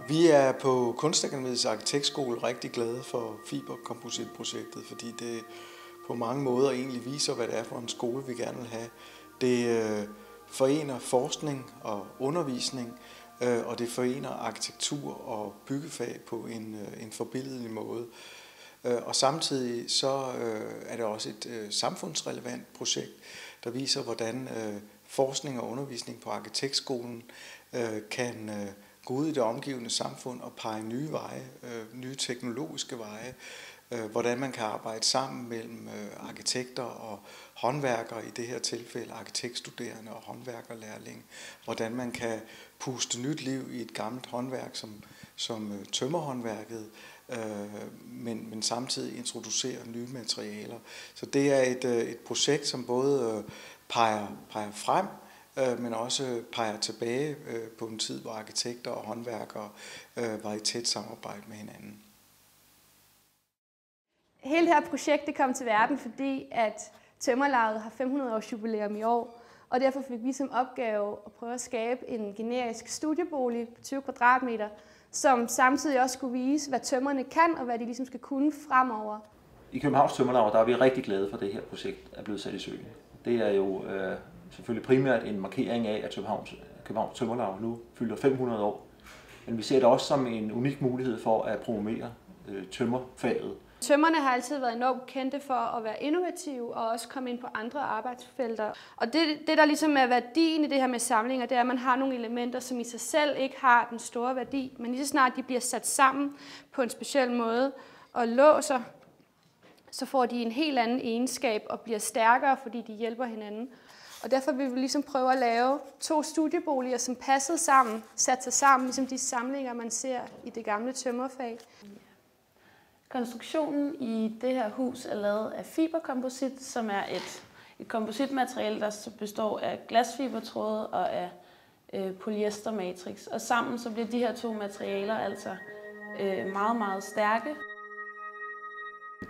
Vi er på Kunstakademiets Arkitektskole rigtig glade for fiberkompositprojektet, fordi det på mange måder egentlig viser, hvad det er for en skole, vi gerne vil have. Det forener forskning og undervisning, og det forener arkitektur og byggefag på en forbilledlig måde. Og samtidig så er det også et samfundsrelevant projekt, der viser, hvordan forskning og undervisning på arkitektskolen kan gå ud i det omgivende samfund og pege nye veje, nye teknologiske veje, hvordan man kan arbejde sammen mellem arkitekter og håndværkere, i det her tilfælde arkitektstuderende og håndværkerlærlinge, hvordan man kan puste nyt liv i et gammelt håndværk som tømmerhåndværket, men samtidig introducere nye materialer. Så det er et projekt, som både peger frem, men også peger tilbage på en tid, hvor arkitekter og håndværkere var i tæt samarbejde med hinanden. Hele det her projekt det kom til verden, fordi at Tømrerlaget har 500 års jubilæum i år, og derfor fik vi som opgave at prøve at skabe en generisk studiebolig på 20 kvadratmeter, som samtidig også skulle vise, hvad tømmerne kan, og hvad de ligesom skal kunne fremover. I Københavns Tømrerlag der er vi rigtig glade for, at det her projekt er blevet sat i søen. Det er jo selvfølgelig primært en markering af, at Københavns Tømrerlag nu fylder 500 år. Men vi ser det også som en unik mulighed for at promovere tømmerfaget. Tømmerne har altid været enormt kendte for at være innovative og også komme ind på andre arbejdsfelter. Og det der ligesom er værdien i det her med samlinger, det er, at man har nogle elementer, som i sig selv ikke har den store værdi, men lige så snart de bliver sat sammen på en speciel måde og låser, så får de en helt anden egenskab og bliver stærkere, fordi de hjælper hinanden. Og derfor vil vi ligesom prøve at lave 2 studieboliger, som passede sammen, sat sig sammen, ligesom de samlinger, man ser i det gamle tømmerfag. Konstruktionen i det her hus er lavet af fiberkomposit, som er et kompositmateriale, der består af glasfibertråde og af polyestermatrix. Og sammen så bliver de her 2 materialer altså meget, meget stærke.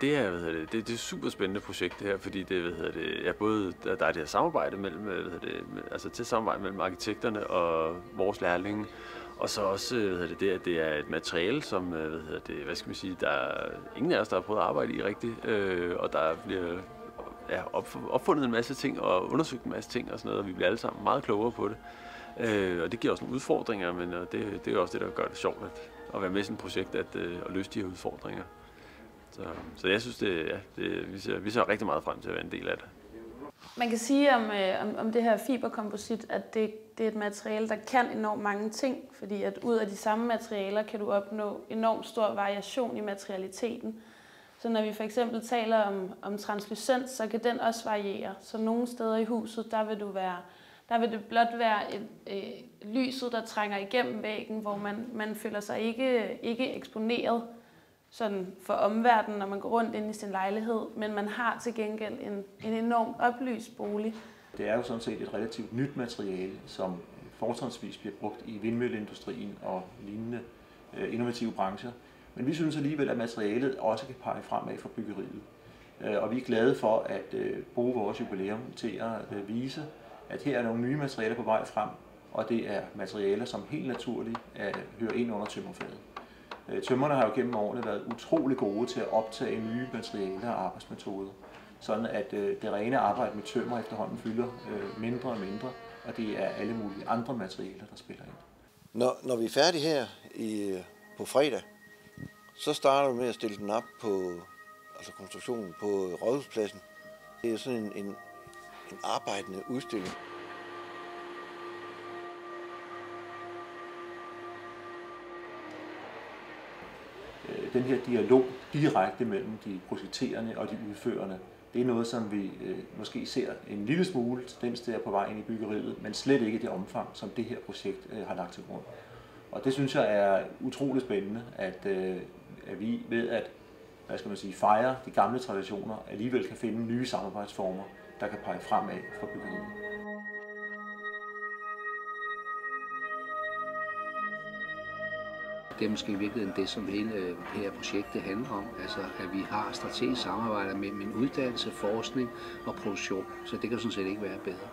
Det er et super spændende projekt det her, fordi det både der er det her samarbejde mellem altså til samarbejde mellem arkitekterne og vores lærlinge, og så også det at det er et materiale, som hvad skal man sige, der er ingen af os der har prøvet at arbejde i rigtigt, og der bliver opfundet en masse ting og undersøgt en masse ting og sådan noget, og vi bliver alle sammen meget klogere på det. Og det giver også nogle udfordringer, men det er jo også det, der gør det sjovt at være med i sådan et projekt, at løse de her udfordringer. Så jeg synes, vi ser rigtig meget frem til at være en del af det. Man kan sige om det her fiberkomposit, at det er et materiale, der kan enormt mange ting, fordi at ud af de samme materialer kan du opnå enormt stor variation i materialiteten. Så når vi for eksempel taler om translucens, så kan den også variere. Så nogle steder i huset, der vil det blot være lyset, der trænger igennem væggen, hvor man føler sig ikke eksponeret sådan for omverdenen, når man går rundt ind i sin lejlighed, men man har til gengæld en enormt oplyst bolig. Det er jo sådan set et relativt nyt materiale, som fortrinsvis bliver brugt i vindmølleindustrien og lignende innovative brancher. Men vi synes alligevel, at materialet også kan pege fremad for byggeriet. Og vi er glade for at bruge vores jubilæum til at vise, at her er nogle nye materialer på vej frem, og det er materialer, som helt naturligt hører ind under tømmerfaget. Tømmerne har jo gennem årene været utrolig gode til at optage nye materialer og arbejdsmetoder, sådan at det rene arbejde med tømmer efterhånden fylder mindre og mindre, og det er alle mulige andre materialer, der spiller ind. Når vi er færdige her på fredag, så starter vi med at stille den op på konstruktionen på Rådhuspladsen. Det er sådan en arbejdende udstilling. Den her dialog direkte mellem de projekterende og de udførende, det er noget, som vi måske ser en lille smule tendens til på vej ind i byggeriet, men slet ikke i det omfang, som det her projekt har lagt til grund. Og det synes jeg er utroligt spændende, at vi ved at fejre de gamle traditioner, alligevel kan finde nye samarbejdsformer, der kan pege fremad for byggeriet. Det er måske i virkeligheden det, som hele det her projektet handler om, altså at vi har strategisk samarbejde mellem uddannelse, forskning og produktion, så det kan sådan set ikke være bedre.